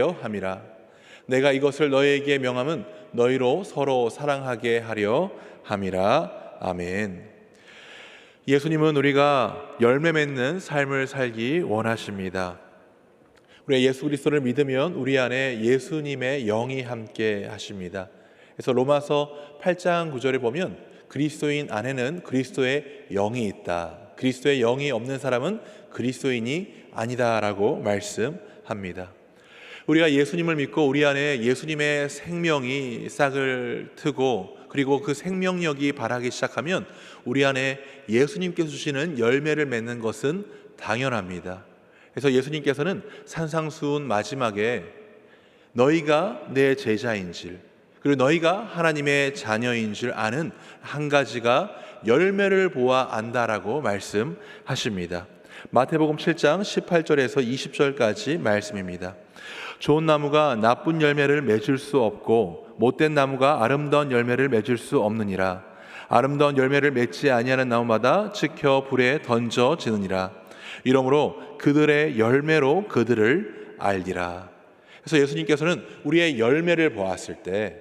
함이라. 내가 이것을 너희에게 명함은 너희로 서로 사랑하게 하려 함이라. 아멘. 예수님은 우리가 열매 맺는 삶을 살기 원하십니다. 우리가 예수 그리스도를 믿으면 우리 안에 예수님의 영이 함께 하십니다. 그래서 로마서 8장 9절에 보면 그리스도인 안에는 그리스도의 영이 있다. 그리스도의 영이 없는 사람은 그리스도인이 아니다라고 말씀합니다. 우리가 예수님을 믿고 우리 안에 예수님의 생명이 싹을 트고 그리고 그 생명력이 발하기 시작하면 우리 안에 예수님께서 주시는 열매를 맺는 것은 당연합니다. 그래서 예수님께서는 산상수훈 마지막에 너희가 내 제자인 줄 그리고 너희가 하나님의 자녀인 줄 아는 한 가지가 열매를 보아 안다라고 말씀하십니다. 마태복음 7장 18절에서 20절까지 말씀입니다. 좋은 나무가 나쁜 열매를 맺을 수 없고 못된 나무가 아름다운 열매를 맺을 수 없느니라. 아름다운 열매를 맺지 아니하는 나무마다 지켜 불에 던져지느니라. 이러므로 그들의 열매로 그들을 알리라. 그래서 예수님께서는 우리의 열매를 보았을 때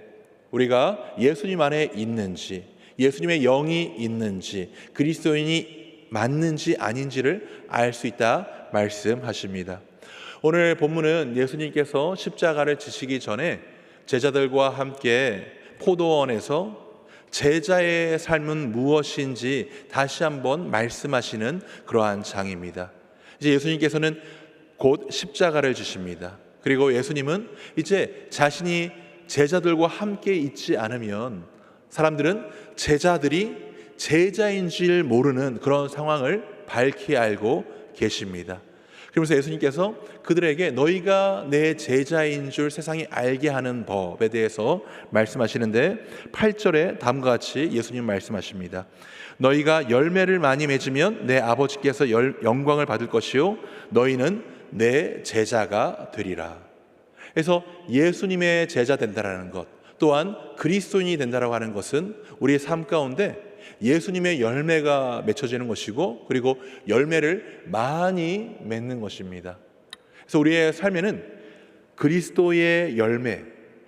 우리가 예수님 안에 있는지, 예수님의 영이 있는지, 그리스도인이 맞는지 아닌지를 알 수 있다 말씀하십니다. 오늘 본문은 예수님께서 십자가를 지시기 전에 제자들과 함께 포도원에서 제자의 삶은 무엇인지 다시 한번 말씀하시는 그러한 장입니다. 이제 예수님께서는 곧 십자가를 지십니다. 그리고 예수님은 이제 자신이 제자들과 함께 있지 않으면 사람들은 제자들이 제자인 줄 모르는 그런 상황을 밝히 알고 계십니다. 그러면서 예수님께서 그들에게 너희가 내 제자인 줄 세상이 알게 하는 법에 대해서 말씀하시는데 8절에 다음과 같이 예수님 말씀하십니다. 너희가 열매를 많이 맺으면 내 아버지께서 영광을 받을 것이요 너희는 내 제자가 되리라. 그래서 예수님의 제자 된다라는 것 또한 그리스도인이 된다라고 하는 것은 우리의 삶 가운데 예수님의 열매가 맺혀지는 것이고 그리고 열매를 많이 맺는 것입니다. 그래서 우리의 삶에는 그리스도의 열매,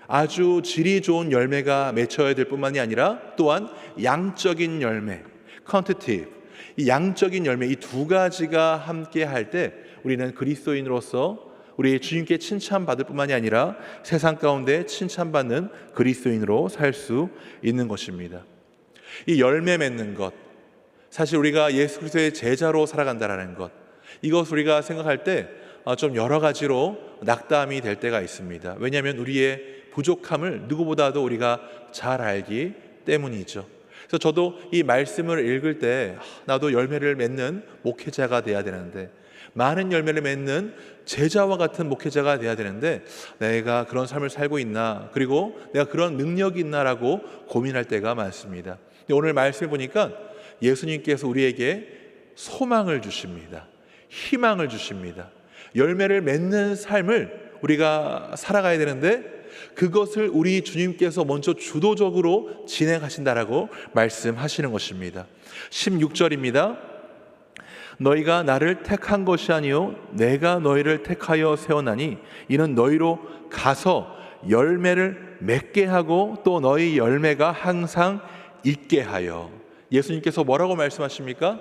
아주 질이 좋은 열매가 맺혀야 될 뿐만이 아니라 또한 양적인 열매, quantitative, 이 양적인 열매 이 두 가지가 함께 할 때 우리는 그리스도인으로서 우리 주님께 칭찬받을 뿐만이 아니라 세상 가운데 칭찬받는 그리스도인으로 살 수 있는 것입니다. 이 열매 맺는 것, 사실 우리가 예수 그리스도의 제자로 살아간다는 것, 이것 우리가 생각할 때 좀 여러 가지로 낙담이 될 때가 있습니다. 왜냐하면 우리의 부족함을 누구보다도 우리가 잘 알기 때문이죠. 그래서 저도 이 말씀을 읽을 때 나도 열매를 맺는 목회자가 돼야 되는데, 많은 열매를 맺는 제자와 같은 목회자가 돼야 되는데 내가 그런 삶을 살고 있나, 그리고 내가 그런 능력이 있나라고 고민할 때가 많습니다. 오늘 말씀을 보니까 예수님께서 우리에게 소망을 주십니다. 희망을 주십니다. 열매를 맺는 삶을 우리가 살아가야 되는데 그것을 우리 주님께서 먼저 주도적으로 진행하신다라고 말씀하시는 것입니다. 16절입니다. 너희가 나를 택한 것이 아니요 내가 너희를 택하여 세워나니 이는 너희로 가서 열매를 맺게 하고 또 너희 열매가 항상 있게 하여. 예수님께서 뭐라고 말씀하십니까?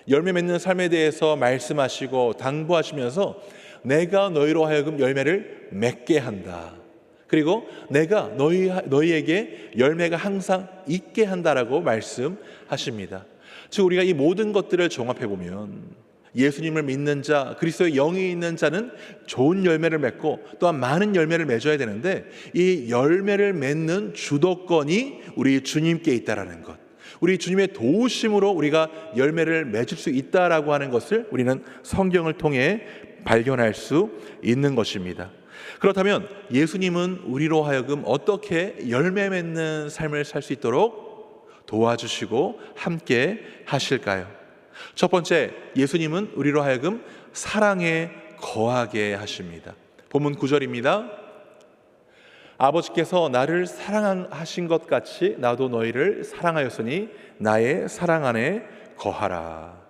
열매 맺는 삶에 대해서 말씀하시고 당부하시면서 내가 너희로 하여금 열매를 맺게 한다. 그리고 내가 너희에게 열매가 항상 있게 한다라고 말씀하십니다. 즉 우리가 이 모든 것들을 종합해 보면 예수님을 믿는 자, 그리스도의 영이 있는 자는 좋은 열매를 맺고 또한 많은 열매를 맺어야 되는데 이 열매를 맺는 주도권이 우리 주님께 있다라는 것, 우리 주님의 도우심으로 우리가 열매를 맺을 수 있다라고 하는 것을 우리는 성경을 통해 발견할 수 있는 것입니다. 그렇다면 예수님은 우리로 하여금 어떻게 열매 맺는 삶을 살 수 있도록 도와주시고 함께 하실까요? 첫 번째, 예수님은 우리로 하여금 사랑에 거하게 하십니다. 본문 9절입니다. 아버지께서 나를 사랑하신 것 같이 나도 너희를 사랑하였으니 나의 사랑 안에 거하라.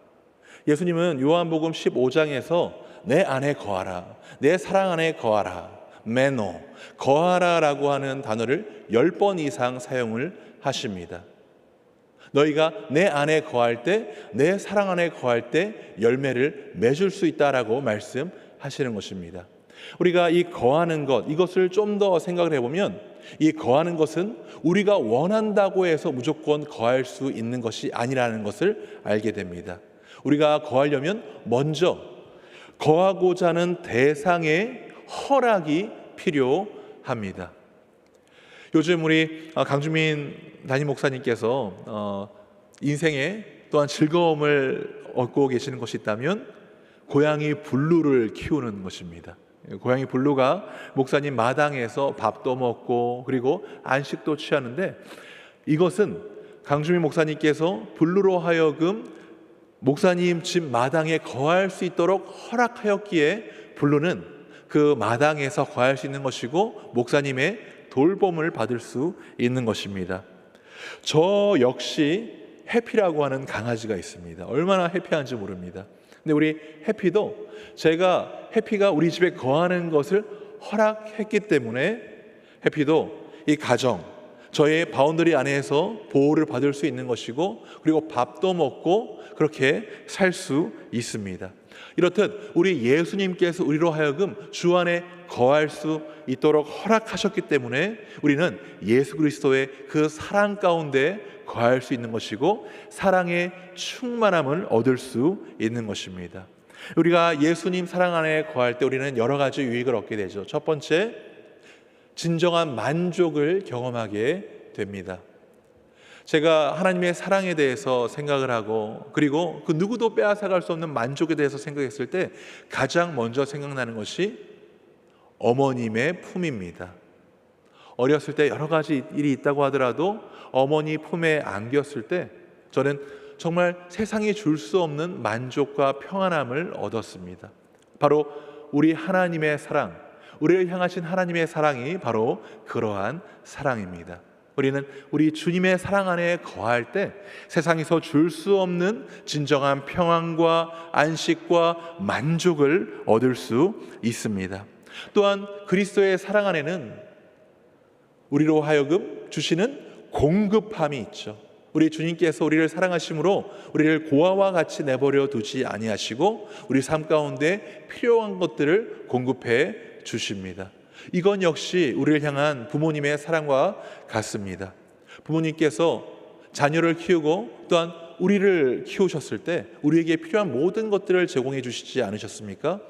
예수님은 요한복음 15장에서 내 안에 거하라, 내 사랑 안에 거하라, 메노, 거하라라고 하는 단어를 10번 이상 사용을 하십니다. 너희가 내 안에 거할 때, 내 사랑 안에 거할 때 열매를 맺을 수 있다라고 말씀하시는 것입니다. 우리가 이 거하는 것, 이것을 좀 더 생각을 해보면 이 거하는 것은 우리가 원한다고 해서 무조건 거할 수 있는 것이 아니라는 것을 알게 됩니다. 우리가 거하려면 먼저 거하고자 하는 대상의 허락이 필요합니다. 요즘 우리 강주민 담임 목사님께서 인생에 또한 즐거움을 얻고 계시는 것이 있다면 고양이 블루를 키우는 것입니다. 고양이 블루가 목사님 마당에서 밥도 먹고 그리고 안식도 취하는데, 이것은 강주민 목사님께서 블루로 하여금 목사님 집 마당에 거할 수 있도록 허락하였기에 블루는 그 마당에서 거할 수 있는 것이고 목사님의 돌봄을 받을 수 있는 것입니다. 저 역시 해피라고 하는 강아지가 있습니다. 얼마나 해피한지 모릅니다. 근데 우리 해피도 제가 해피가 우리 집에 거하는 것을 허락했기 때문에 해피도 이 가정, 저의 바운더리 안에서 보호를 받을 수 있는 것이고 그리고 밥도 먹고 그렇게 살 수 있습니다. 이렇듯 우리 예수님께서 우리로 하여금 주 안에 거할 수 있도록 허락하셨기 때문에 우리는 예수 그리스도의 그 사랑 가운데 거할 수 있는 것이고 사랑의 충만함을 얻을 수 있는 것입니다. 우리가 예수님 사랑 안에 거할 때 우리는 여러 가지 유익을 얻게 되죠. 첫 번째, 진정한 만족을 경험하게 됩니다. 제가 하나님의 사랑에 대해서 생각을 하고 그리고 그 누구도 빼앗아갈 수 없는 만족에 대해서 생각했을 때 가장 먼저 생각나는 것이 어머님의 품입니다. 어렸을 때 여러 가지 일이 있다고 하더라도 어머니 품에 안겼을 때 저는 정말 세상이 줄 수 없는 만족과 평안함을 얻었습니다. 바로 우리 하나님의 사랑, 우리를 향하신 하나님의 사랑이 바로 그러한 사랑입니다. 우리는 우리 주님의 사랑 안에 거할 때 세상에서 줄 수 없는 진정한 평안과 안식과 만족을 얻을 수 있습니다. 또한 그리스도의 사랑 안에는 우리로 하여금 주시는 공급함이 있죠. 우리 주님께서 우리를 사랑하심으로 우리를 고아와 같이 내버려 두지 아니하시고 우리 삶 가운데 필요한 것들을 공급해 주십니다. 이건 역시 우리를 향한 부모님의 사랑과 같습니다. 부모님께서 자녀를 키우고 또한 우리를 키우셨을 때 우리에게 필요한 모든 것들을 제공해 주시지 않으셨습니까?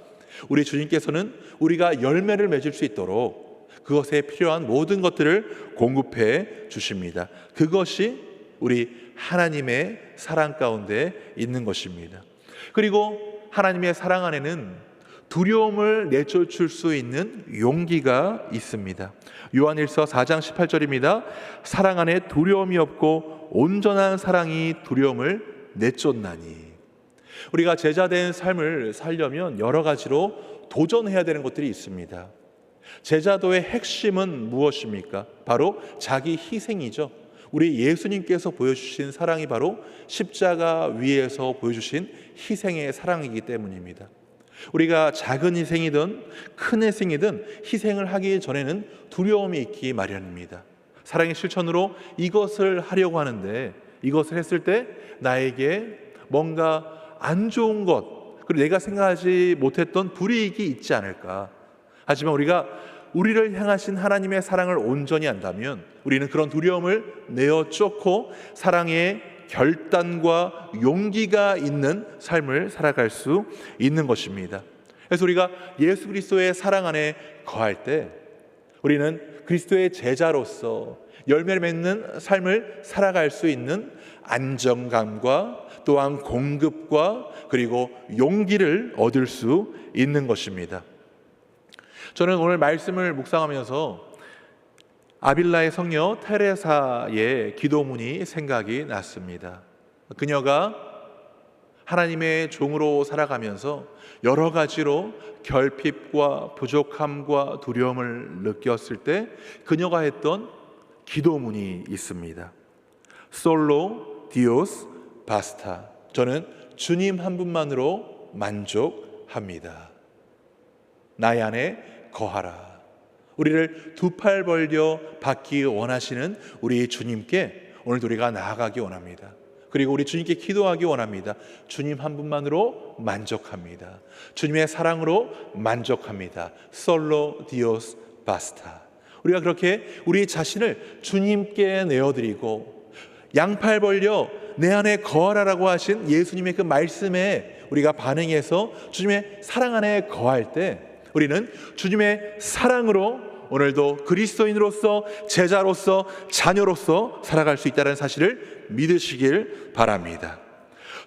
우리 주님께서는 우리가 열매를 맺을 수 있도록 그것에 필요한 모든 것들을 공급해 주십니다. 그것이 우리 하나님의 사랑 가운데 있는 것입니다. 그리고 하나님의 사랑 안에는 두려움을 내쫓을 수 있는 용기가 있습니다. 요한일서 4장 18절입니다. 사랑 안에 두려움이 없고 온전한 사랑이 두려움을 내쫓나니. 우리가 제자된 삶을 살려면 여러 가지로 도전해야 되는 것들이 있습니다. 제자도의 핵심은 무엇입니까? 바로 자기 희생이죠. 우리 예수님께서 보여주신 사랑이 바로 십자가 위에서 보여주신 희생의 사랑이기 때문입니다. 우리가 작은 희생이든 큰 희생이든 희생을 하기 전에는 두려움이 있기 마련입니다. 사랑의 실천으로 이것을 하려고 하는데 이것을 했을 때 나에게 뭔가 안 좋은 것, 그리고 내가 생각하지 못했던 불이익이 있지 않을까. 하지만 우리가 우리를 향하신 하나님의 사랑을 온전히 안다면 우리는 그런 두려움을 내어 쫓고 사랑의 결단과 용기가 있는 삶을 살아갈 수 있는 것입니다. 그래서 우리가 예수 그리스도의 사랑 안에 거할 때 우리는 그리스도의 제자로서 열매를 맺는 삶을 살아갈 수 있는 안정감과 또한 공급과 그리고 용기를 얻을 수 있는 것입니다. 저는 오늘 말씀을 묵상하면서 아빌라의 성녀 테레사의 기도문이 생각이 났습니다. 그녀가 하나님의 종으로 살아가면서 여러 가지로 결핍과 부족함과 두려움을 느꼈을 때 그녀가 했던 기도문이 있습니다. 솔로 디오스 바스타. 저는 주님 한 분만으로 만족합니다. 나의 안에 거하라. 우리를 두 팔 벌려 받기 원하시는 우리 주님께 오늘도 우리가 나아가기 원합니다. 그리고 우리 주님께 기도하기 원합니다. 주님 한 분만으로 만족합니다. 주님의 사랑으로 만족합니다. 솔로 디오스 바스타. 우리가 그렇게 우리 자신을 주님께 내어드리고 양팔 벌려 내 안에 거하라라고 하신 예수님의 그 말씀에 우리가 반응해서 주님의 사랑 안에 거할 때 우리는 주님의 사랑으로 오늘도 그리스도인으로서 제자로서 자녀로서 살아갈 수 있다는 사실을 믿으시길 바랍니다.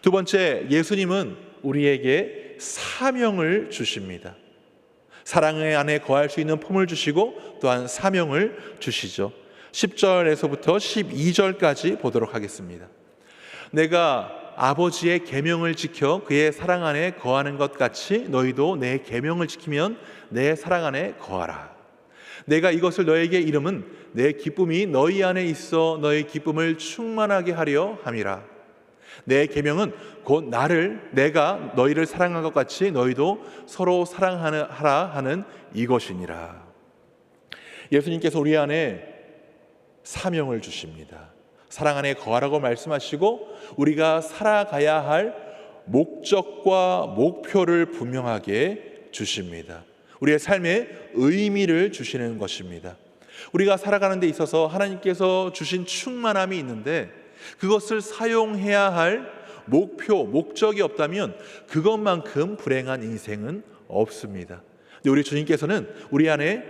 두 번째, 예수님은 우리에게 사명을 주십니다. 사랑 안에 거할 수 있는 품을 주시고 또한 사명을 주시죠. 10절에서부터 12절까지 보도록 하겠습니다. 내가 아버지의 계명을 지켜 그의 사랑 안에 거하는 것 같이 너희도 내 계명을 지키면 내 사랑 안에 거하라. 내가 이것을 너에게 이름은 내 기쁨이 너희 안에 있어 너희 기쁨을 충만하게 하려 함이라. 내 계명은 곧 내가 너희를 사랑한 것 같이 너희도 서로 사랑하라 하는 이것이니라. 예수님께서 우리 안에 사명을 주십니다. 사랑 안에 거하라고 말씀하시고 우리가 살아가야 할 목적과 목표를 분명하게 주십니다. 우리의 삶에 의미를 주시는 것입니다. 우리가 살아가는 데 있어서 하나님께서 주신 충만함이 있는데 그것을 사용해야 할 목적이 없다면 그것만큼 불행한 인생은 없습니다. 근데 우리 주님께서는 우리 안에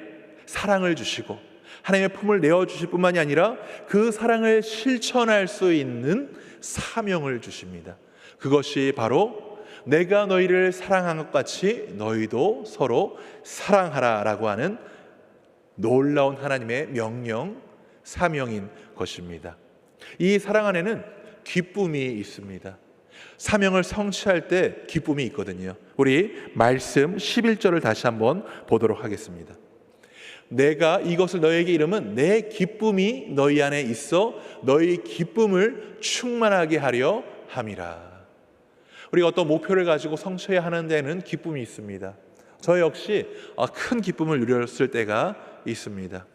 사랑을 주시고 하나님의 품을 내어주실 뿐만이 아니라 그 사랑을 실천할 수 있는 사명을 주십니다. 그것이 바로 내가 너희를 사랑한 것 같이 너희도 서로 사랑하라 라고 하는 놀라운 하나님의 명령, 사명인 것입니다. 이 사랑 안에는 기쁨이 있습니다. 사명을 성취할 때 기쁨이 있거든요. 우리 말씀 11절을 다시 한번 보도록 하겠습니다. 내가 이것을 너희에게 이름은 내 기쁨이 너희 안에 있어 너희 기쁨을 충만하게 하려 함이라. 우리가 어떤 목표를 가지고 성취해야 하는 데는 기쁨이 있습니다. 저 역시 큰 기쁨을 누렸을 때가 있습니다.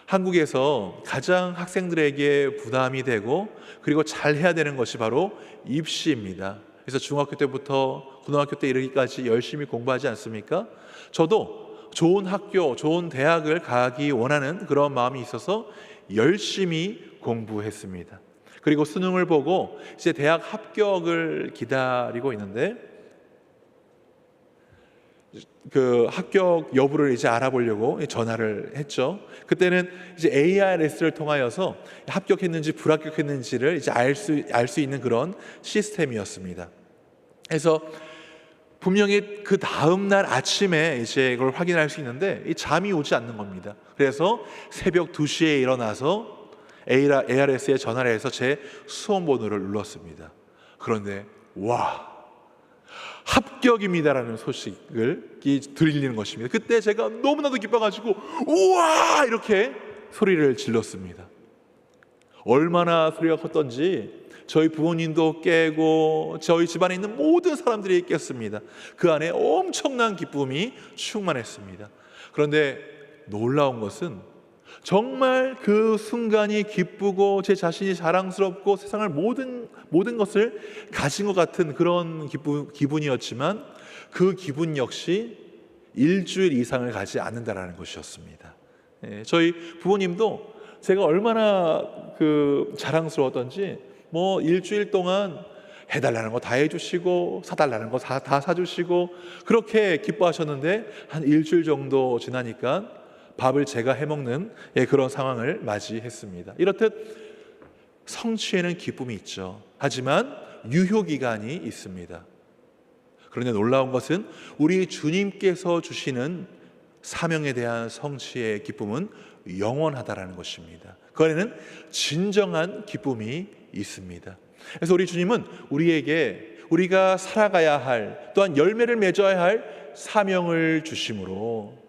한국에서 가장 학생들에게 부담이 되고 그리고 잘해야 되는 것이 바로 입시입니다. 그래서 중학교 때부터 고등학교 때 이르기까지 열심히 공부하지 않습니까? 저도 좋은 학교, 좋은 대학을 가기 원하는 그런 마음이 있어서 열심히 공부했습니다. 그리고 수능을 보고 이제 대학 합격을 기다리고 있는데 그 합격 여부를 이제 알아보려고 전화를 했죠. 그때는 이제 ARS를 통하여서 합격했는지 불합격했는지를 이제 알 수 있는 그런 시스템이었습니다. 그래서 분명히 그 다음 날 아침에 이제 이걸 확인할 수 있는데 잠이 오지 않는 겁니다. 그래서 새벽 2시에 일어나서 ARS에 전화를 해서 제 수험 번호를 눌렀습니다. 그런데 와, 합격입니다라는 소식을 들리는 것입니다. 그때 제가 너무나도 기뻐가지고 우와 이렇게 소리를 질렀습니다. 얼마나 소리가 컸던지 저희 부모님도 깨고 저희 집안에 있는 모든 사람들이 깼습니다. 그 안에 엄청난 기쁨이 충만했습니다. 그런데 놀라운 것은 정말 그 순간이 기쁘고 제 자신이 자랑스럽고 세상을 모든 것을 가진 것 같은 그런 기분이었지만 그 기분 역시 일주일 이상을 가지 않는다라는 것이었습니다. 저희 부모님도 제가 얼마나 자랑스러웠던지 일주일 동안 해달라는 거 다 해주시고 사달라는 거 다 사주시고 그렇게 기뻐하셨는데 한 일주일 정도 지나니까 밥을 제가 해먹는 그런 상황을 맞이했습니다. 이렇듯 성취에는 기쁨이 있죠. 하지만 유효기간이 있습니다. 그런데 놀라운 것은 우리 주님께서 주시는 사명에 대한 성취의 기쁨은 영원하다라는 것입니다. 그 안에는 진정한 기쁨이 있습니다. 그래서 우리 주님은 우리에게 우리가 살아가야 할 또한 열매를 맺어야 할 사명을 주심으로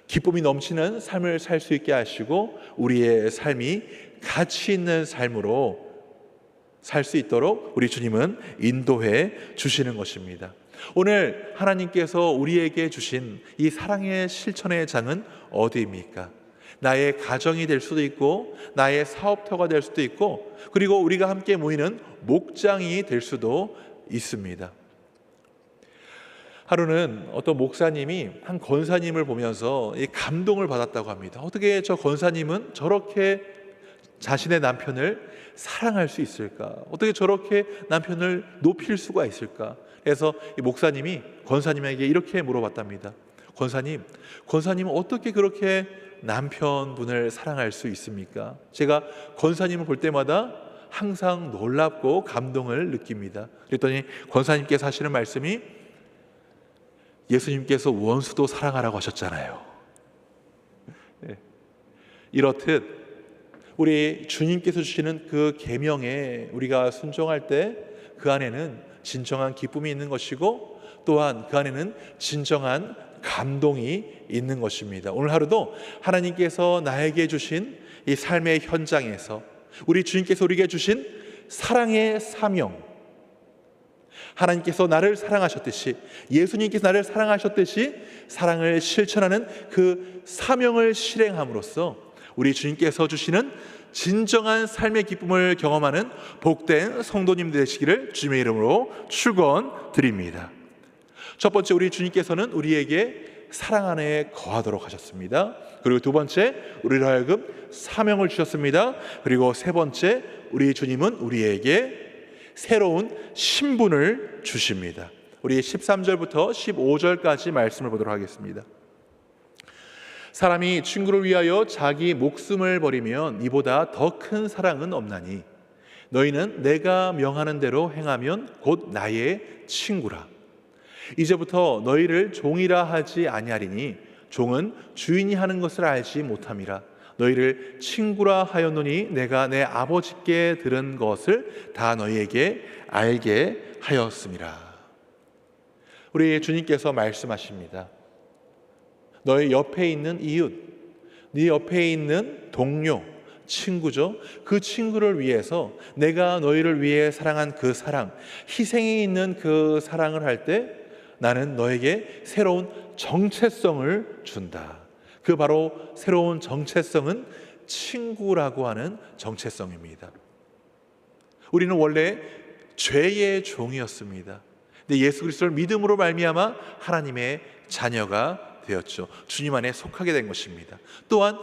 기쁨이 넘치는 삶을 살 수 있게 하시고 우리의 삶이 가치 있는 삶으로 살 수 있도록 우리 주님은 인도해 주시는 것입니다. 오늘 하나님께서 우리에게 주신 이 사랑의 실천의 장은 어디입니까? 나의 가정이 될 수도 있고 나의 사업터가 될 수도 있고 그리고 우리가 함께 모이는 목장이 될 수도 있습니다. 하루는 어떤 목사님이 한 권사님을 보면서 감동을 받았다고 합니다. 어떻게 저 권사님은 저렇게 자신의 남편을 사랑할 수 있을까? 어떻게 저렇게 남편을 높일 수가 있을까? 그래서 이 목사님이 권사님에게 이렇게 물어봤답니다. 권사님은 어떻게 그렇게 남편분을 사랑할 수 있습니까? 제가 권사님을 볼 때마다 항상 놀랍고 감동을 느낍니다. 그랬더니 권사님께서 하시는 말씀이 예수님께서 원수도 사랑하라고 하셨잖아요. 네. 이렇듯 우리 주님께서 주시는 그 계명에 우리가 순종할 때 그 안에는 진정한 기쁨이 있는 것이고 또한 그 안에는 진정한 감동이 있는 것입니다. 오늘 하루도 하나님께서 나에게 주신 이 삶의 현장에서 우리 주님께서 우리에게 주신 사랑의 사명, 하나님께서 나를 사랑하셨듯이 예수님께서 나를 사랑하셨듯이 사랑을 실천하는 그 사명을 실행함으로써 우리 주님께서 주시는 진정한 삶의 기쁨을 경험하는 복된 성도님들 되시기를 주님의 이름으로 축원드립니다. 첫 번째, 우리 주님께서는 우리에게 사랑 안에 거하도록 하셨습니다. 그리고 두 번째, 우리로 하여금 사명을 주셨습니다. 그리고 세 번째, 우리 주님은 우리에게 새로운 신분을 주십니다. 우리 13절부터 15절까지 말씀을 보도록 하겠습니다. 사람이 친구를 위하여 자기 목숨을 버리면 이보다 더 큰 사랑은 없나니 너희는 내가 명하는 대로 행하면 곧 나의 친구라. 이제부터 너희를 종이라 하지 아니하리니 종은 주인이 하는 것을 알지 못함이라. 너희를 친구라 하였노니 내가 내 아버지께 들은 것을 다 너희에게 알게 하였음이라. 우리 주님께서 말씀하십니다. 너희 옆에 있는 이웃, 네 옆에 있는 동료, 친구죠. 그 친구를 위해서 내가 너희를 위해 사랑한 그 사랑, 희생이 있는 그 사랑을 할 때 나는 너에게 새로운 정체성을 준다. 그 바로 새로운 정체성은 친구라고 하는 정체성입니다. 우리는 원래 죄의 종이었습니다. 근데 예수 그리스도를 믿음으로 말미암아 하나님의 자녀가 되었죠. 주님 안에 속하게 된 것입니다. 또한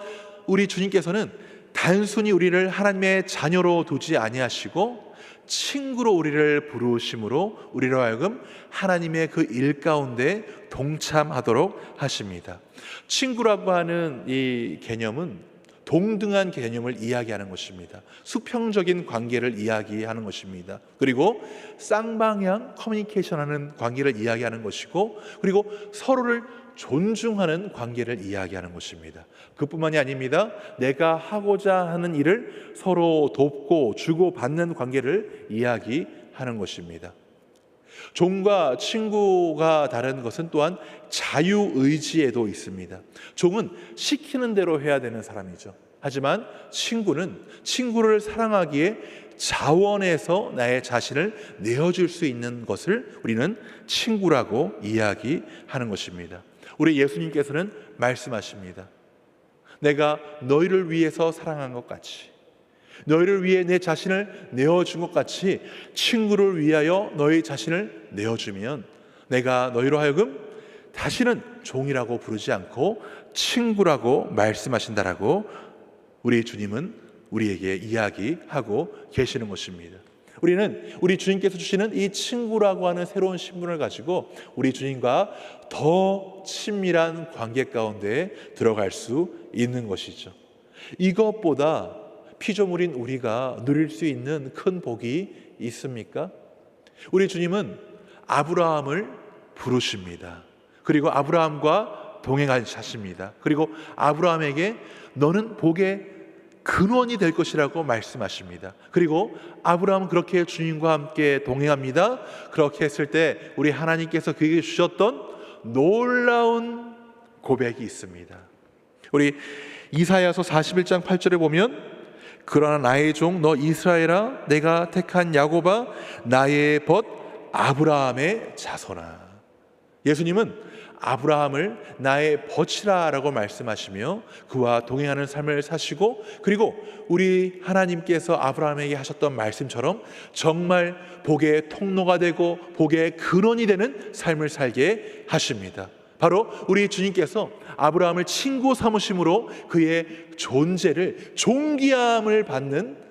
우리 주님께서는 단순히 우리를 하나님의 자녀로 두지 아니하시고 친구로 우리를 부르심으로 우리로 하여금 하나님의 그 일 가운데 동참하도록 하십니다. 친구라고 하는 이 개념은 동등한 개념을 이야기하는 것입니다. 수평적인 관계를 이야기하는 것입니다. 그리고 쌍방향 커뮤니케이션하는 관계를 이야기하는 것이고, 그리고 서로를 존중하는 관계를 이야기하는 것입니다. 그뿐만이 아닙니다. 내가 하고자 하는 일을 서로 돕고 주고받는 관계를 이야기하는 것입니다. 종과 친구가 다른 것은 또한 자유의지에도 있습니다. 종은 시키는 대로 해야 되는 사람이죠. 하지만 친구는 친구를 사랑하기에 자원해서 나의 자신을 내어줄 수 있는 것을 우리는 친구라고 이야기하는 것입니다. 우리 예수님께서는 말씀하십니다. 내가 너희를 위해서 사랑한 것 같이, 너희를 위해 내 자신을 내어준 것 같이 친구를 위하여 너희 자신을 내어주면 내가 너희로 하여금 다시는 종이라고 부르지 않고 친구라고 말씀하신다라고 우리 주님은 우리에게 이야기하고 계시는 것입니다. 우리는 우리 주님께서 주시는 이 친구라고 하는 새로운 신분을 가지고 우리 주님과 더 친밀한 관계 가운데 들어갈 수 있는 것이죠. 이것보다 피조물인 우리가 누릴 수 있는 큰 복이 있습니까? 우리 주님은 아브라함을 부르십니다. 그리고 아브라함과 동행하십니다. 그리고 아브라함에게 너는 복의 근원이 될 것이라고 말씀하십니다. 그리고 아브라함은 그렇게 주님과 함께 동행합니다. 그렇게 했을 때 우리 하나님께서 그에게 주셨던 놀라운 고백이 있습니다. 우리 이사야서 41장 8절에 보면 그러나 나의 종 너 이스라엘아 내가 택한 야곱아 나의 벗 아브라함의 자손아. 예수님은 아브라함을 나의 벗이라라고 말씀하시며 그와 동행하는 삶을 사시고, 그리고 우리 하나님께서 아브라함에게 하셨던 말씀처럼 정말 복의 통로가 되고 복의 근원이 되는 삶을 살게 하십니다. 바로 우리 주님께서 아브라함을 친구 삼으심으로 그의 존재를, 존귀함을 받는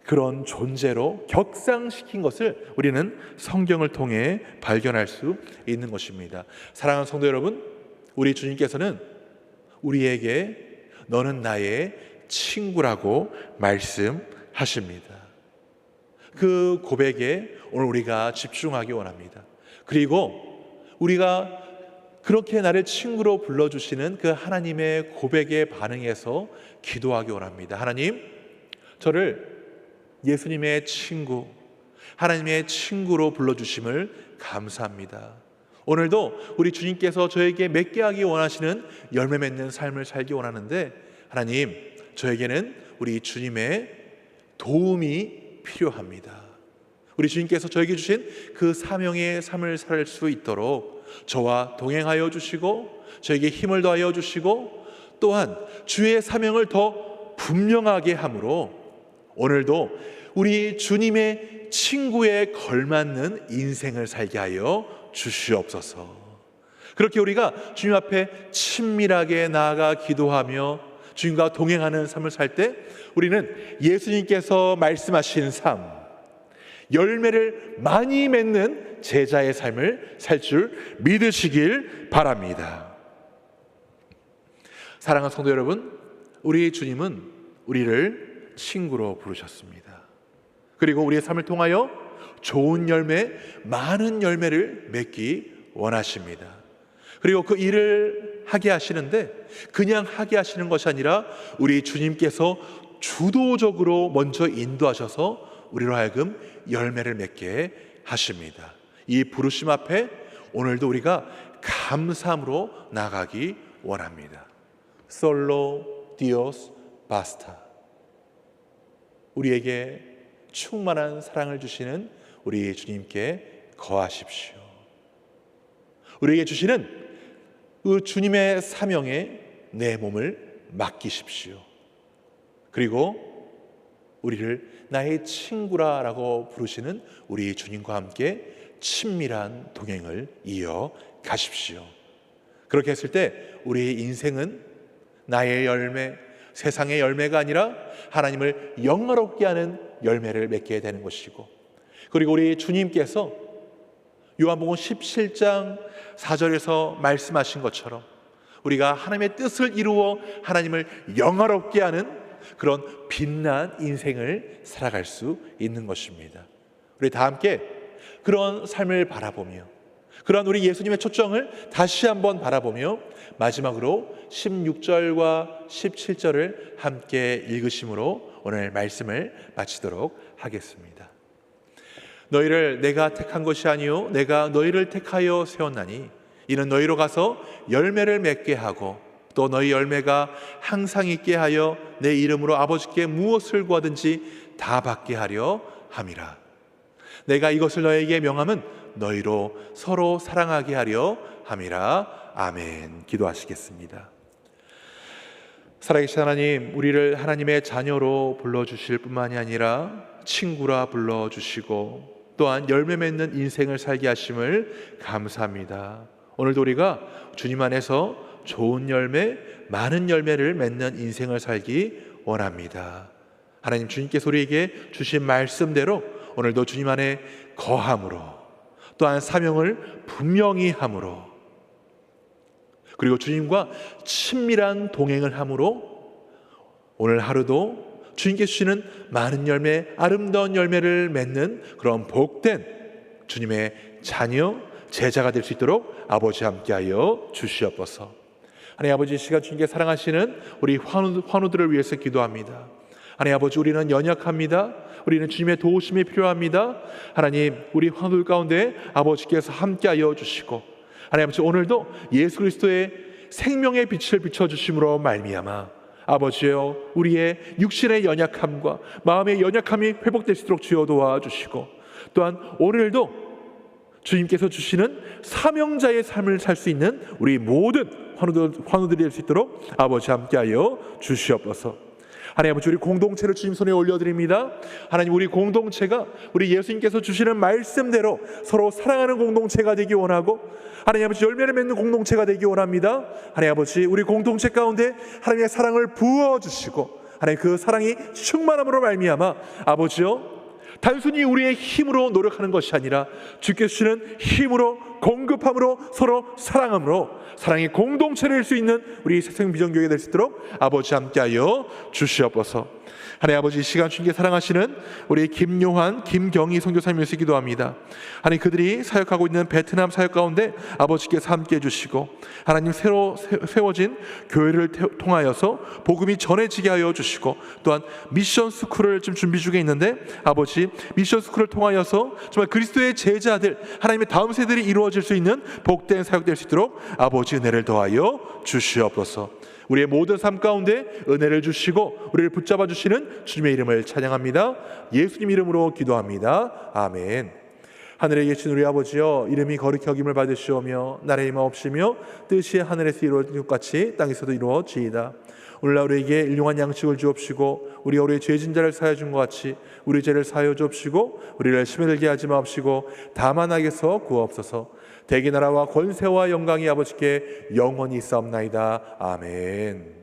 그런 존재로 격상시킨 것을 우리는 성경을 통해 발견할 수 있는 것입니다. 사랑하는 성도 여러분, 우리 주님께서는 우리에게 너는 나의 친구라고 말씀하십니다. 그 고백에 오늘 우리가 집중하기 원합니다. 그리고 우리가 그렇게 나를 친구로 불러주시는 그 하나님의 고백에 반응해서 기도하기 원합니다. 하나님, 저를 예수님의 친구, 하나님의 친구로 불러주심을 감사합니다. 오늘도 우리 주님께서 저에게 맺게 하기 원하시는 열매 맺는 삶을 살기 원하는데, 하나님, 저에게는 우리 주님의 도움이 필요합니다. 우리 주님께서 저에게 주신 그 사명의 삶을 살 수 있도록 저와 동행하여 주시고 저에게 힘을 더하여 주시고, 또한 주의 사명을 더 분명하게 함으로 오늘도 우리 주님의 친구에 걸맞는 인생을 살게 하여 주시옵소서. 그렇게 우리가 주님 앞에 친밀하게 나아가 기도하며 주님과 동행하는 삶을 살 때 우리는 예수님께서 말씀하신 삶, 열매를 많이 맺는 제자의 삶을 살 줄 믿으시길 바랍니다. 사랑하는 성도 여러분, 우리 주님은 우리를 친구로 부르셨습니다. 그리고 우리의 삶을 통하여 좋은 열매, 많은 열매를 맺기 원하십니다. 그리고 그 일을 하게 하시는데 그냥 하게 하시는 것이 아니라 우리 주님께서 주도적으로 먼저 인도하셔서 우리로 하여금 열매를 맺게 하십니다. 이 부르심 앞에 오늘도 우리가 감사함으로 나가기 원합니다. 솔로 디오스 바스타. 우리에게 충만한 사랑을 주시는 우리 주님께 거하십시오. 우리에게 주시는 그 주님의 사명에 내 몸을 맡기십시오. 그리고 우리를 나의 친구라고 부르시는 우리 주님과 함께 친밀한 동행을 이어 가십시오. 그렇게 했을 때 우리의 인생은 나의 열매, 세상의 열매가 아니라 하나님을 영화롭게 하는 열매를 맺게 되는 것이고, 그리고 우리 주님께서 요한복음 17장 4절에서 말씀하신 것처럼 우리가 하나님의 뜻을 이루어 하나님을 영화롭게 하는 그런 빛난 인생을 살아갈 수 있는 것입니다. 우리 다 함께 그런 삶을 바라보며 그런 우리 예수님의 초점을 다시 한번 바라보며 마지막으로 16절과 17절을 함께 읽으심으로 오늘 말씀을 마치도록 하겠습니다. 너희를 내가 택한 것이 아니요 내가 너희를 택하여 세웠나니 이는 너희로 가서 열매를 맺게 하고 또 너희 열매가 항상 있게 하여 내 이름으로 아버지께 무엇을 구하든지 다 받게 하려 함이라. 내가 이것을 너희에게 명함은 너희로 서로 사랑하게 하려 함이라. 아멘. 기도하시겠습니다. 살아계신 하나님, 우리를 하나님의 자녀로 불러주실 뿐만이 아니라 친구라 불러주시고 또한 열매 맺는 인생을 살게 하심을 감사합니다. 오늘도 우리가 주님 안에서 좋은 열매, 많은 열매를 맺는 인생을 살기 원합니다. 하나님, 주님께서 우리에게 주신 말씀대로 오늘도 주님 안에 거함으로 또한 사명을 분명히 함으로 그리고 주님과 친밀한 동행을 함으로 오늘 하루도 주님께 주시는 많은 열매, 아름다운 열매를 맺는 그런 복된 주님의 자녀, 제자가 될 수 있도록 아버지 함께하여 주시옵소서. 하나님 아버지, 이 시간 주님께 사랑하시는 우리 환우들을 위해서 기도합니다. 하나님 아버지, 우리는 연약합니다. 우리는 주님의 도우심이 필요합니다. 하나님, 우리 환우들 가운데 아버지께서 함께하여 주시고 하나님 아버지, 오늘도 예수 그리스도의 생명의 빛을 비춰주심으로 말미암아 아버지여 우리의 육신의 연약함과 마음의 연약함이 회복될 수 있도록 주여 도와주시고 또한 오늘도 주님께서 주시는 사명자의 삶을 살 수 있는 우리 모든 환우들이 될 수 있도록 아버지 함께하여 주시옵소서. 하나님 아버지, 우리 공동체를 주님 손에 올려드립니다. 하나님, 우리 공동체가 우리 예수님께서 주시는 말씀대로 서로 사랑하는 공동체가 되기 원하고, 하나님 아버지, 열매를 맺는 공동체가 되기 원합니다. 하나님 아버지, 우리 공동체 가운데 하나님의 사랑을 부어주시고, 하나님 그 사랑이 충만함으로 말미암아 아버지요, 단순히 우리의 힘으로 노력하는 것이 아니라 주께서 주시는 힘으로, 공급함으로, 서로 사랑함으로 사랑의 공동체를 할 수 있는 우리 새생명비전교회가 될 수 있도록 아버지 함께하여 주시옵소서. 하나님 아버지, 이 시간 주님께 사랑하시는 우리 김요한, 김경희 선교사님을 위해서 기도합니다. 하나님, 그들이 사역하고 있는 베트남 사역 가운데 아버지께서 함께해 주시고, 하나님 새로 세워진 교회를 통하여서 복음이 전해지게 하여 주시고, 또한 미션 스쿨을 지금 준비 중에 있는데 아버지, 미션 스쿨을 통하여서 정말 그리스도의 제자들, 하나님의 다음 세대들이 이루어질 수 있는 복된 사역 될 수 있도록 아버지 은혜를 더하여 주시옵소서. 우리의 모든 삶 가운데 은혜를 주시고 우리를 붙잡아 주시는 주님의 이름을 찬양합니다. 예수님 이름으로 기도합니다. 아멘. 하늘에 계신 우리 아버지여, 이름이 거룩히 여김을 받으시오며 나라의 임하옵시며 뜻이 하늘에서 이루어진 것 같이 땅에서도 이루어지이다. 오늘날 우리에게 일용할 양식을 주옵시고, 우리가 우리의 죄진 자를 사하여 준 것 같이 우리 죄를 사하여 주옵시고, 우리를 시험에 들게 하지 마옵시고 다만 악에서 구하옵소서. 대개 나라와 권세와 영광이 아버지께 영원히 있사옵나이다. 아멘.